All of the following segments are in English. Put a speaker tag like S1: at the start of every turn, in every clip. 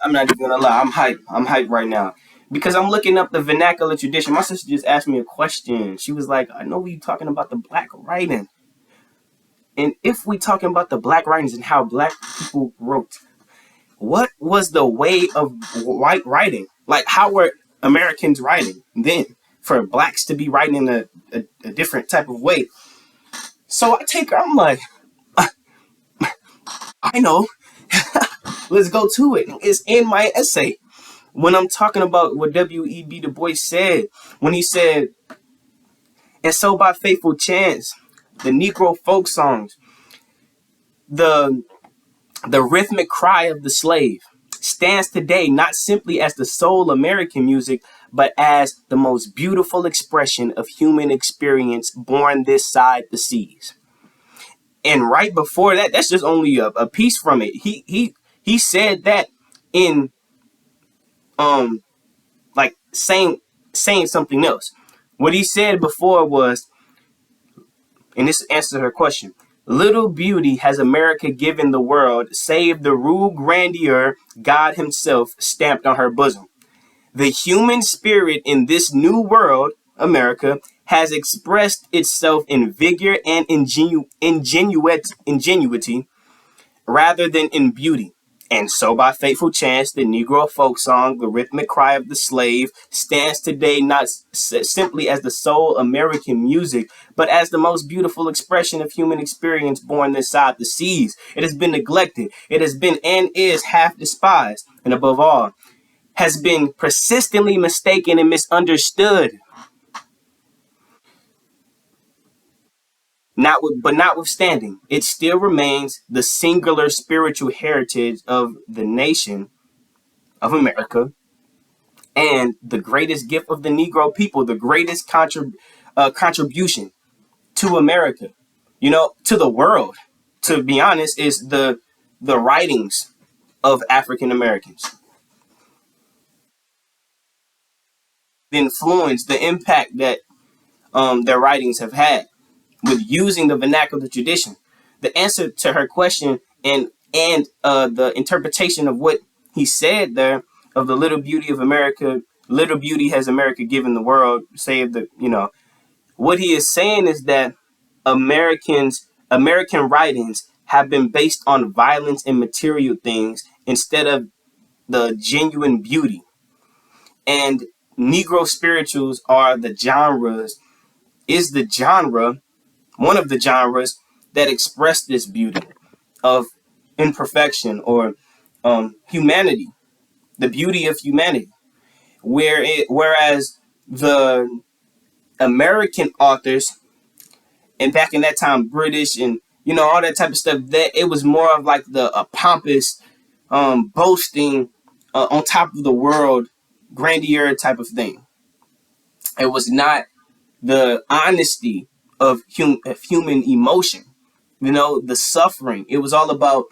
S1: I'm not even gonna lie. I'm hyped. I'm hyped right now because I'm looking up the vernacular tradition. My sister just asked me a question. She was like, "I know we talking about the black writing, and if we talking about the black writings and how black people wrote, what was the way of white writing? Like, how were Americans writing then for blacks to be writing in a different type of way?" So I take her. I'm like, I know. Let's go to it. It's in my essay. When I'm talking about what W.E.B. Du Bois said, when he said, "And so by fateful chance, the Negro folk songs, the rhythmic cry of the slave, stands today not simply as the sole American music, but as the most beautiful expression of human experience born this side the seas." And right before that, that's just only a piece from it. He said that in like saying something else. What he said before was, and this answers her question, "Little beauty has America given the world, save the rude grandeur God himself stamped on her bosom. The human spirit in this new world, America, has expressed itself in vigor and ingenuity rather than in beauty. And so by fateful chance, the Negro folk song, the rhythmic cry of the slave, stands today not simply as the sole American music, but as the most beautiful expression of human experience born this side the seas. It has been neglected. It has been and is half despised. And above all, has been persistently mistaken and misunderstood. But notwithstanding, it still remains the singular spiritual heritage of the nation of America and the greatest gift of the Negro people, the greatest contribution to America, to the world, to be honest, is the writings of African Americans. The influence, the impact that their writings have had with using the vernacular tradition. The answer to her question and the interpretation of what he said there of the little beauty of America, little beauty has America given the world, save the, what he is saying is that American writings have been based on violence and material things instead of the genuine beauty. And Negro spirituals are the genre, one of the genres that express this beauty of imperfection or humanity, the beauty of humanity. Whereas the American authors, and back in that time, British and all that type of stuff, that it was more of like the pompous, boasting on top of the world, grandeur type of thing. It was not the honesty of human emotion, the suffering. It was all about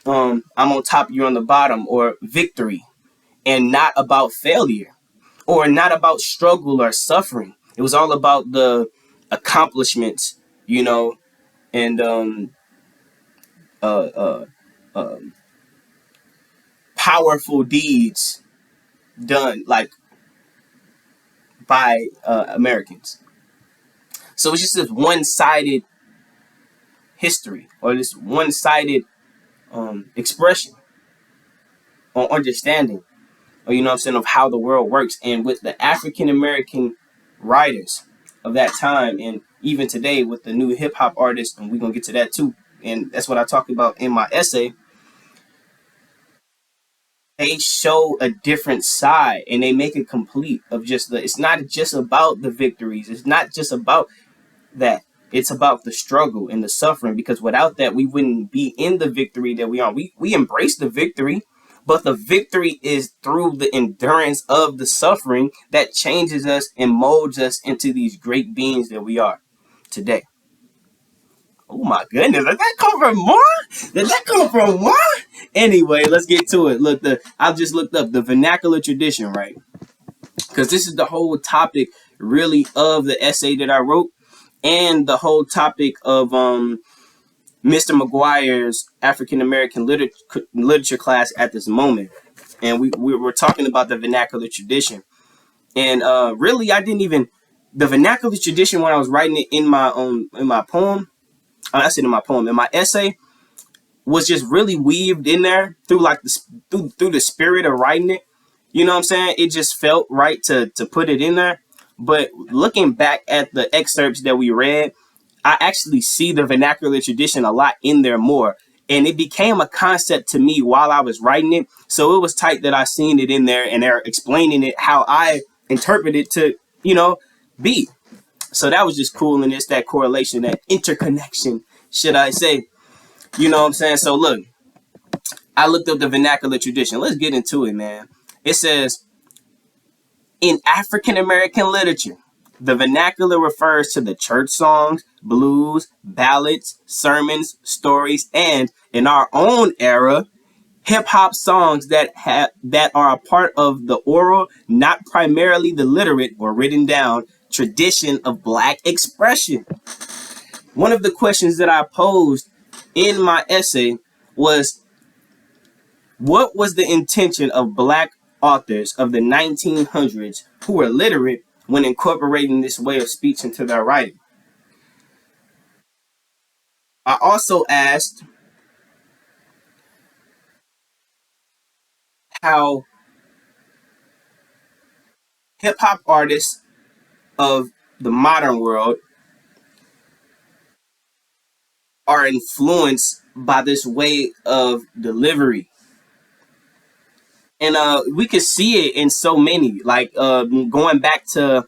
S1: I'm on top, you're on the bottom, or victory, and not about failure, or not about struggle or suffering. It was all about the accomplishments, and uh, uh, powerful deeds done like by Americans. So it's just this one-sided history or this one-sided expression or understanding, or of how the world works. And with the African American writers of that time, and even today with the new hip hop artists, and we're gonna get to that too. And that's what I talk about in my essay. They show a different side, and they make it complete of just it's not just about the victories. It's not just about that. It's about the struggle and the suffering, because without that, we wouldn't be in the victory that we are. We embrace the victory, but the victory is through the endurance of the suffering that changes us and molds us into these great beings that we are today. Oh my goodness, did that come from more? Did that come from more? Anyway, let's get to it. Look, I've just looked up the vernacular tradition, right? Because this is the whole topic, really, of the essay that I wrote, and the whole topic of Mr. Maguire's African American literature class at this moment, and we were talking about the vernacular tradition. And really, I didn't even the vernacular tradition when I was writing it in my poem. I said in my poem, in my essay, was just really weaved in there through like through the spirit of writing it. You know what I'm saying? It just felt right to put it in there. But looking back at the excerpts that we read, I actually see the vernacular tradition a lot in there more. And it became a concept to me while I was writing it. So it was tight that I seen it in there and they're explaining it how I interpret it to, be. So that was just cool. And it's that correlation, that interconnection, should I say. You know what I'm saying? So look, I looked up the vernacular tradition. Let's get into it, man. It says, in African American literature, the vernacular refers to the church songs, blues, ballads, sermons, stories, and in our own era, hip hop songs that are a part of the oral, not primarily the literate or written down tradition of Black expression. One of the questions that I posed in my essay was, what was the intention of Black authors of the 1900s who were literate when incorporating this way of speech into their writing? I also asked how hip hop artists of the modern world are influenced by this way of delivery. And we could see it in so many, like going back to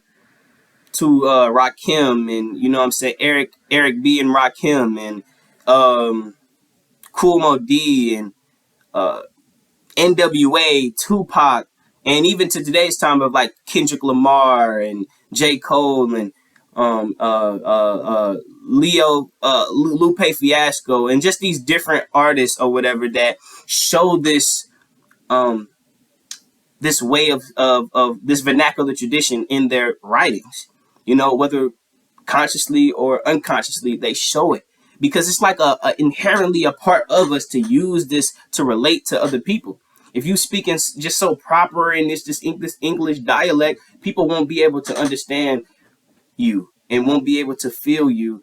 S1: Rakim, and you know what I'm saying, Eric B and Rakim, and Kool Mo D, and uh, NWA, Tupac, and even to today's time of like Kendrick Lamar and J. Cole and Lupe Fiasco, and just these different artists or whatever that show um, this way of this vernacular tradition in their writings. Whether consciously or unconsciously, they show it because it's like a inherently a part of us to use this to relate to other people. If you speak in just so proper in this English dialect, people won't be able to understand you and won't be able to feel you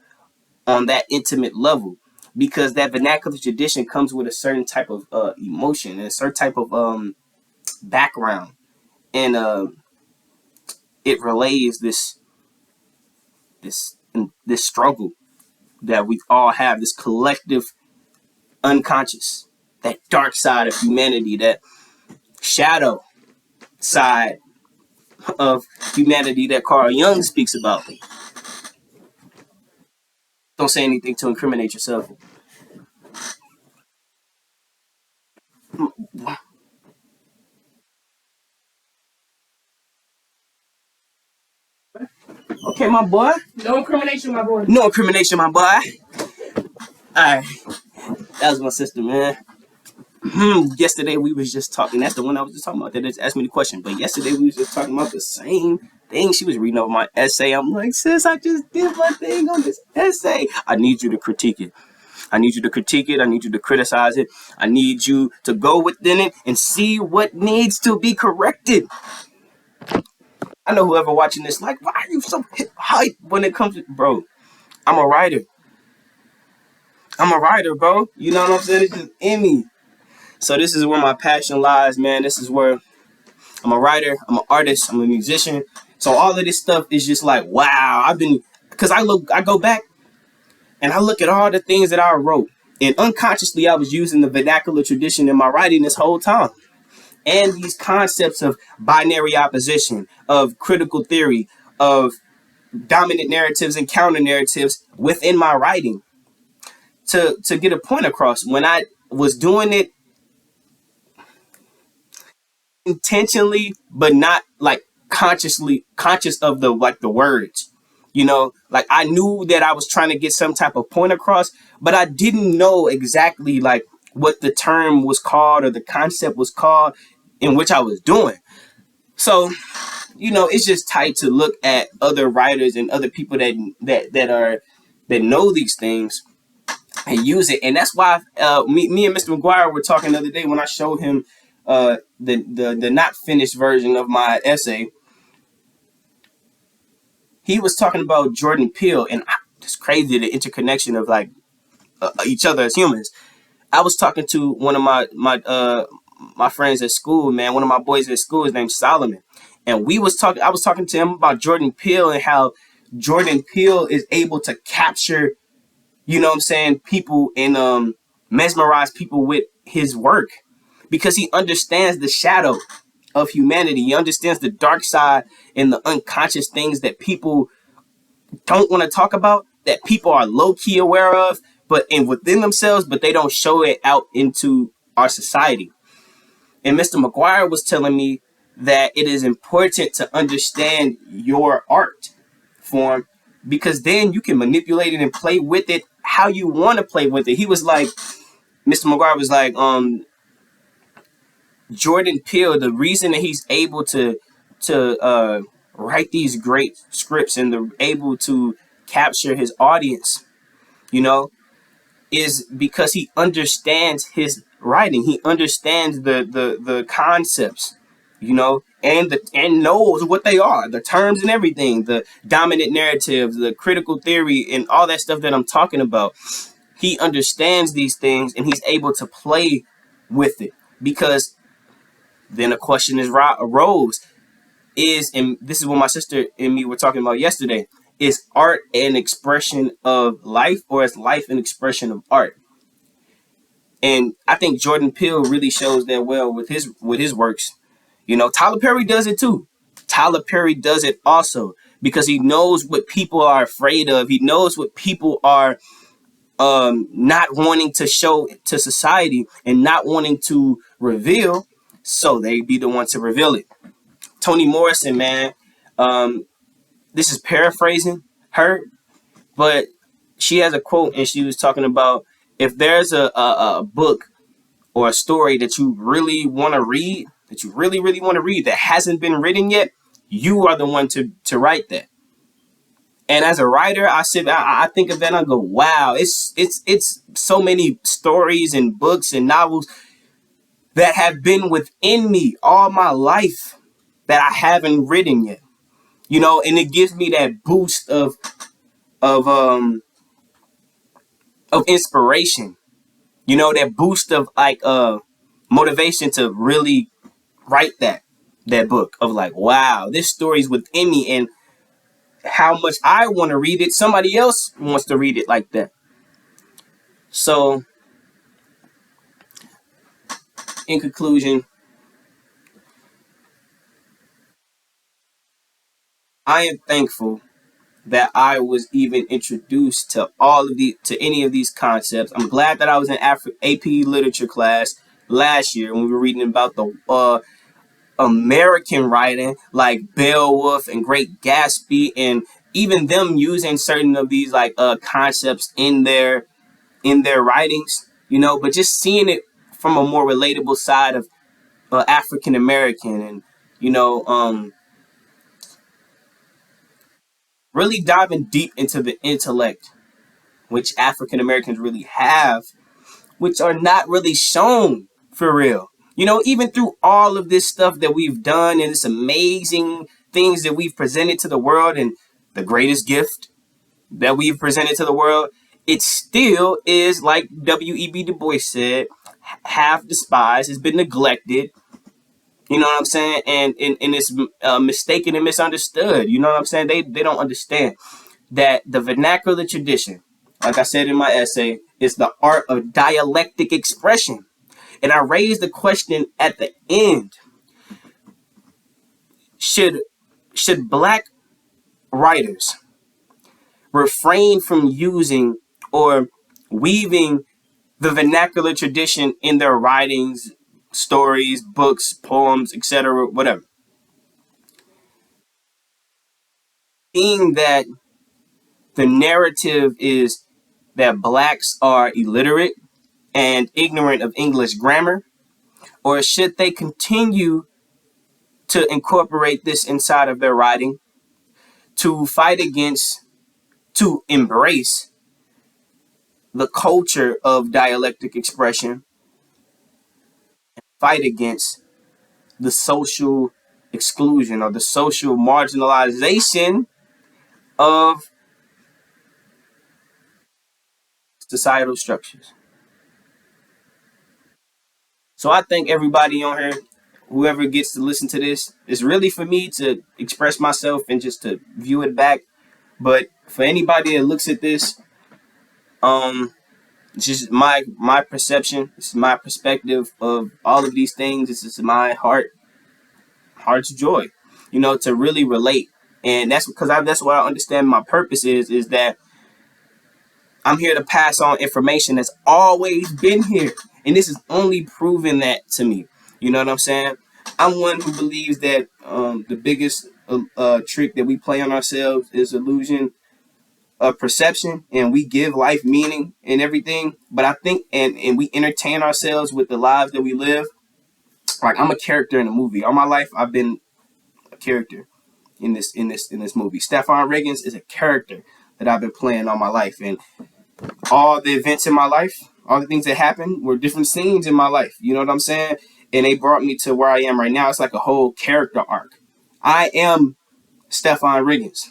S1: on that intimate level, because that vernacular tradition comes with a certain type of emotion and a certain type of background, and it relays this this struggle that we all have, this collective unconscious, that dark side of humanity, that shadow side of humanity that Carl Jung speaks about. Don't say anything to incriminate yourself. Okay, my boy.
S2: No incrimination, my boy.
S1: No incrimination, my boy. Alright. That was my sister, man. Yesterday we was just talking. That's the one I was just talking about. That just asked me the question. But yesterday we was just talking about the same thing. She was reading over my essay. I'm like, sis, I just did my thing on this essay. I need you to critique it. I need you to critique it. I need you to criticize it. I need you to go within it and see what needs to be corrected. I know whoever watching this, like, why are you so hype when it comes to, bro? I'm a writer. Bro. You know what I'm saying? It's just in me. So this is where my passion lies, man. This is where I'm a writer. I'm an artist. I'm a musician. So all of this stuff is just like, wow. Because I go back and I look at all the things that I wrote. And unconsciously, I was using the vernacular tradition in my writing this whole time. And these concepts of binary opposition, of critical theory, of dominant narratives and counter narratives within my writing to get a point across. When I was doing it intentionally, but not like conscious of the words. Like I knew that I was trying to get some type of point across, but I didn't know exactly like what the term was called or the concept was called in which I was doing. So, it's just tight to look at other writers and other people that know these things and use it. And that's why me and Mr. Maguire were talking the other day when I showed him the not finished version of my essay. He was talking about Jordan Peele, and it's crazy the interconnection of like each other as humans. I was talking to one of my friends at school, man. One of my boys at school is named Solomon, and we was talking. I was talking to him about Jordan Peele and how Jordan Peele is able to capture, you know what I'm saying, people and mesmerize people with his work because he understands the shadow of humanity. He understands the dark side and the unconscious things that people don't want to talk about, that people are low key aware of, but in within themselves, but they don't show it out into our society. And Mr. Maguire was telling me that it is important to understand your art form because then you can manipulate it and play with it how you want to play with it. He was like, Mr. Maguire was like, Jordan Peele, the reason that he's able to write these great scripts and able to capture his audience, you know, is because he understands his writing. He understands the concepts, you know, and knows what they are, the terms and everything, the dominant narratives, the critical theory, and all that stuff that I'm talking about. He understands these things and he's able to play with it because then a question is arose is, and this is what my sister and me were talking about yesterday, is art an expression of life or is life an expression of art? And I think Jordan Peele really shows that well with his works. You know, Tyler Perry does it too. Tyler Perry does it also because he knows what people are afraid of. He knows what people are not wanting to show to society and not wanting to reveal, so they be the one to reveal it. Toni Morrison, man, this is paraphrasing her, but she has a quote and she was talking about if there's a book or a story that you really want to read, that you really, really want to read that hasn't been written yet, you are the one to write that. And as a writer, I think of that and I go, wow, it's so many stories and books and novels that have been within me all my life that I haven't written yet. You know, and it gives me that boost of um of inspiration. You know, that boost of like motivation to really write that book of like, wow, this story's within me and how much I want to read it, somebody else wants to read it like that. So, in conclusion, I am thankful that I was even introduced to any of these concepts. I'm glad that I was in AP literature class last year when we were reading about the American writing like Beowulf and Great Gatsby, and even them using certain of these like concepts in their writings, you know, but just seeing it from a more relatable side of African American and you know really diving deep into the intellect which African Americans really have, which are not really shown for real. You know, even through all of this stuff that we've done and this amazing things that we've presented to the world and the greatest gift that we've presented to the world, it still is, like W.E.B. Du Bois said, half despised, has been neglected. You know what I'm saying? And it's mistaken and misunderstood. You know what I'm saying? They don't understand that the vernacular tradition, like I said in my essay, is the art of dialectic expression. And I raised the question at the end: should black writers refrain from using or weaving the vernacular tradition in their writings, stories, books, poems, etc., whatever? Being that the narrative is that blacks are illiterate and ignorant of English grammar, or should they continue to incorporate this inside of their writing to fight against, to embrace the culture of dialectic expression, fight against the social exclusion or the social marginalization of societal structures. So I thank everybody on here, whoever gets to listen to this. It's really for me to express myself and just to view it back. But for anybody that looks at this, it's just my perception. It's my perspective of all of these things. This is my heart's joy, to really relate. And that's because that's what I understand my purpose is that I'm here to pass on information that's always been here. And this is only proving that to me. You know what I'm saying? I'm one who believes that the biggest trick that we play on ourselves is illusion of perception, and we give life meaning and everything. But I think, and we entertain ourselves with the lives that we live. Like, I'm a character in a movie. All my life, I've been a character in this movie. Steph'on Rigginx is a character that I've been playing all my life, and all the events in my life, all the things that happened were different scenes in my life. You know what I'm saying? And they brought me to where I am right now. It's like a whole character arc. I am Steph'on Rigginx.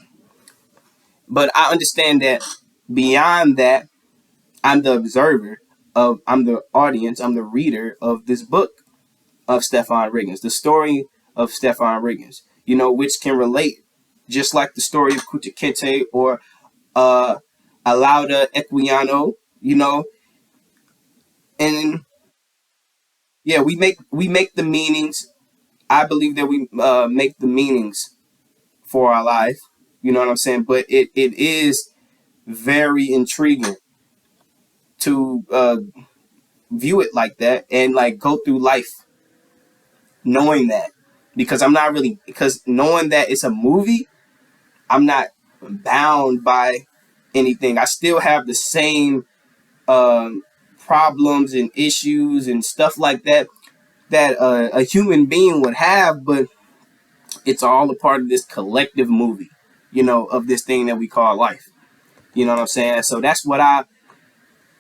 S1: But I understand that beyond that, I'm the observer I'm the audience, I'm the reader of this book of Steph'on Rigginx, the story of Steph'on Rigginx, which can relate just like the story of Kuta Kinte or Alauda Equiano, and yeah, we make the meanings. I believe that we make the meanings for our life. You know what I'm saying? But it is very intriguing to view it like that and like go through life knowing that, because knowing that it's a movie, I'm not bound by anything. I still have the same problems and issues and stuff like that a human being would have, but it's all a part of this collective movie, of this thing that we call life. You know what I'm saying? So that's what I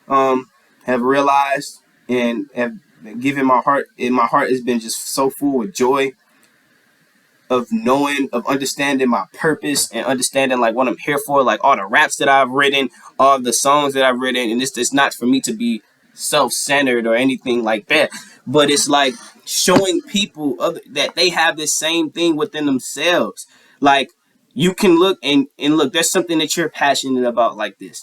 S1: have realized and have given my heart. And my heart has been just so full with joy of knowing, of understanding my purpose and understanding like what I'm here for, like all the raps that I've written, all the songs that I've written. And it's not for me to be self-centered or anything like that, but it's like showing people that they have this same thing within themselves. Like, you can look and look, there's something that you're passionate about like this,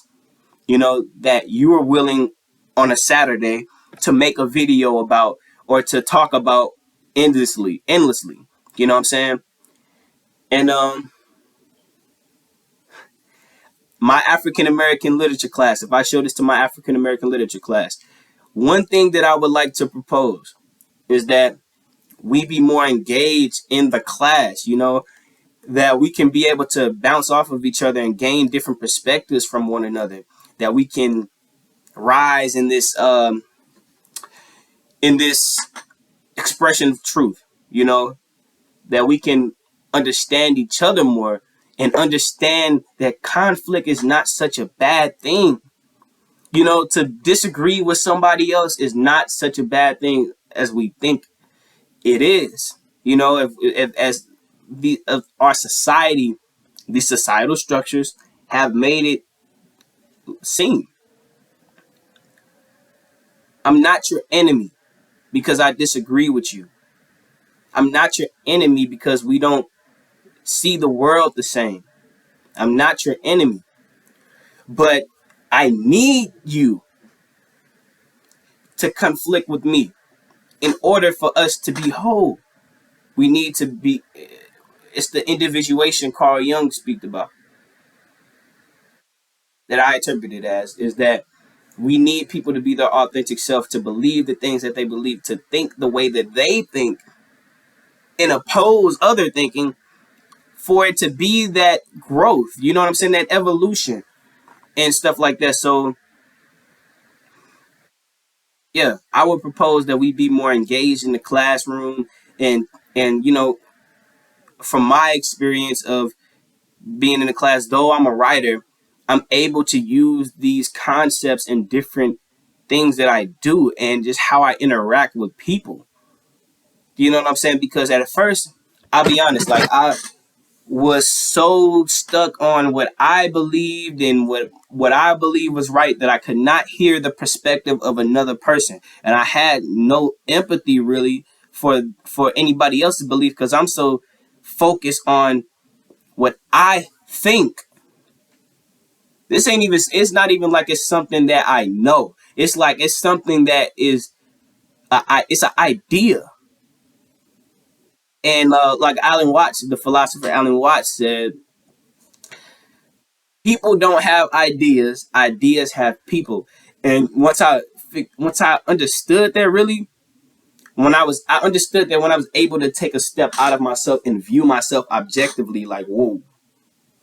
S1: that you are willing on a Saturday to make a video about or to talk about endlessly. You know what I'm saying? And my African American literature class, if I show this to my African American literature class, one thing that I would like to propose is that we be more engaged in the class, that we can be able to bounce off of each other and gain different perspectives from one another, that we can rise in this expression of truth, that we can understand each other more and understand that conflict is not such a bad thing. To disagree with somebody else is not such a bad thing as we think it is. If as of our society, the societal structures have made it seem. I'm not your enemy because I disagree with you. I'm not your enemy because we don't see the world the same. I'm not your enemy. But I need you to conflict with me in order for us to be whole. We need to be, it's the individuation Carl Jung speaks about, that I interpret it as, is that we need people to be their authentic self, to believe the things that they believe, to think the way that they think, and oppose other thinking, for it to be that growth. You know what I'm saying? That evolution and stuff like that. So yeah, I would propose that we be more engaged in the classroom, and from my experience of being in the class, though I'm a writer, I'm able to use these concepts in different things that I do and just how I interact with people. You know what I'm saying? Because at first, I'll be honest, like I was so stuck on what I believed and what I believed was right that I could not hear the perspective of another person, and I had no empathy really for anybody else's belief because I'm so focused on what I think. This ain't even. It's not even like it's something that I know. It's like it's something that is. It's an idea. And like Alan Watts, the philosopher Alan Watts said, people don't have ideas, ideas have people. And once I understood that, really, I understood that when I was able to take a step out of myself and view myself objectively, like, whoa,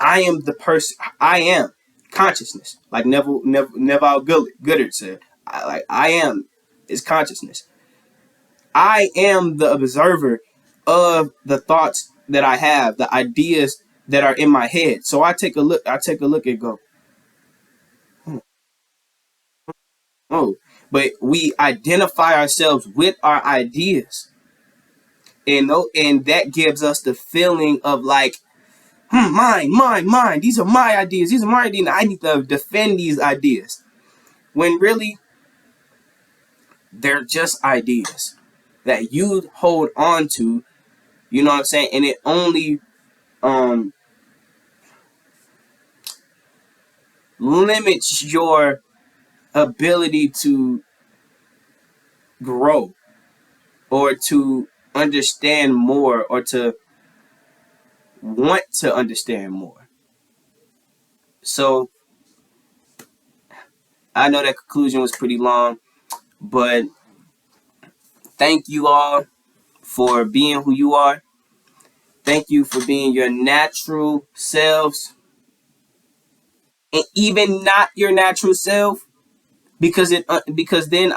S1: I am the person. I am consciousness, like Neville Goddard said. I am is consciousness. I am the observer of the thoughts that I have, the ideas that are in my head. So I take a look. I take a look and go, oh, but we identify ourselves with our ideas, and that gives us the feeling of like, mine. These are my ideas. These are my ideas. I need to defend these ideas. When really, they're just ideas that you hold on to. You know what I'm saying? And it only um limits your ability to grow or to understand more or to want to understand more. So I know that conclusion was pretty long, but thank you all for being who you are. Thank you for being your natural selves and even not your natural self, because then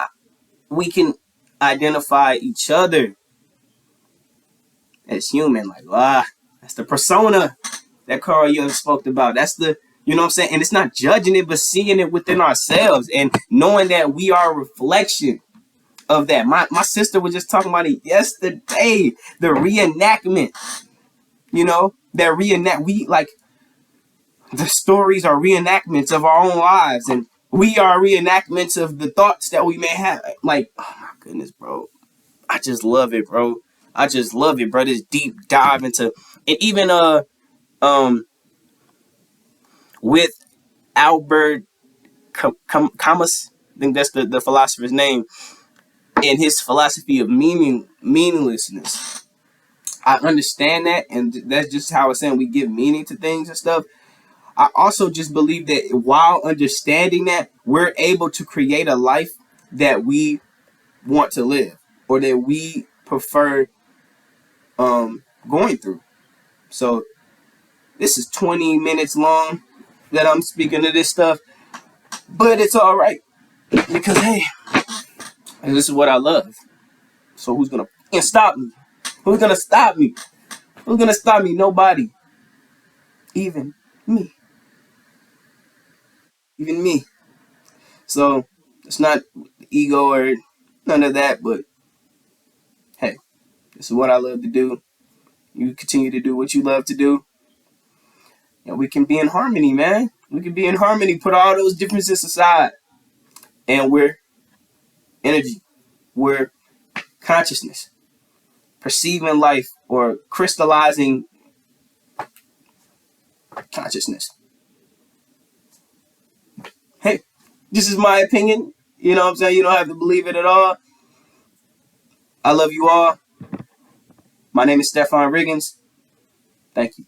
S1: we can identify each other as human. Like, that's the persona that Carl Jung spoke about. That's the, you know what I'm saying? And it's not judging it, but seeing it within ourselves and knowing that we are a reflection of that. My sister was just talking about it yesterday. The reenactment, that we like the stories are reenactments of our own lives, and we are reenactments of the thoughts that we may have. Like, oh my goodness, bro. I just love it, bro. I just love it, bro. This deep dive into, and even um with Albert Camus, I think that's the philosopher's name, and his philosophy of meaninglessness. I understand that, and that's just how it's saying we give meaning to things and stuff. I also just believe that while understanding that, we're able to create a life that we want to live or that we prefer going through. So this is 20 minutes long that I'm speaking of this stuff, but it's all right because hey, this is what I love. So who's gonna stop me? Who's gonna stop me? Who's gonna stop me? Nobody. Even me. Even me. So it's not ego or none of that, but hey, this is what I love to do. You continue to do what you love to do, and we can be in harmony, man. We can be in harmony. Put all those differences aside, and we're energy. We're consciousness, perceiving life or crystallizing consciousness. Hey, this is my opinion. You know what I'm saying? You don't have to believe it at all. I love you all. My name is Steph'on Rigginx. Thank you.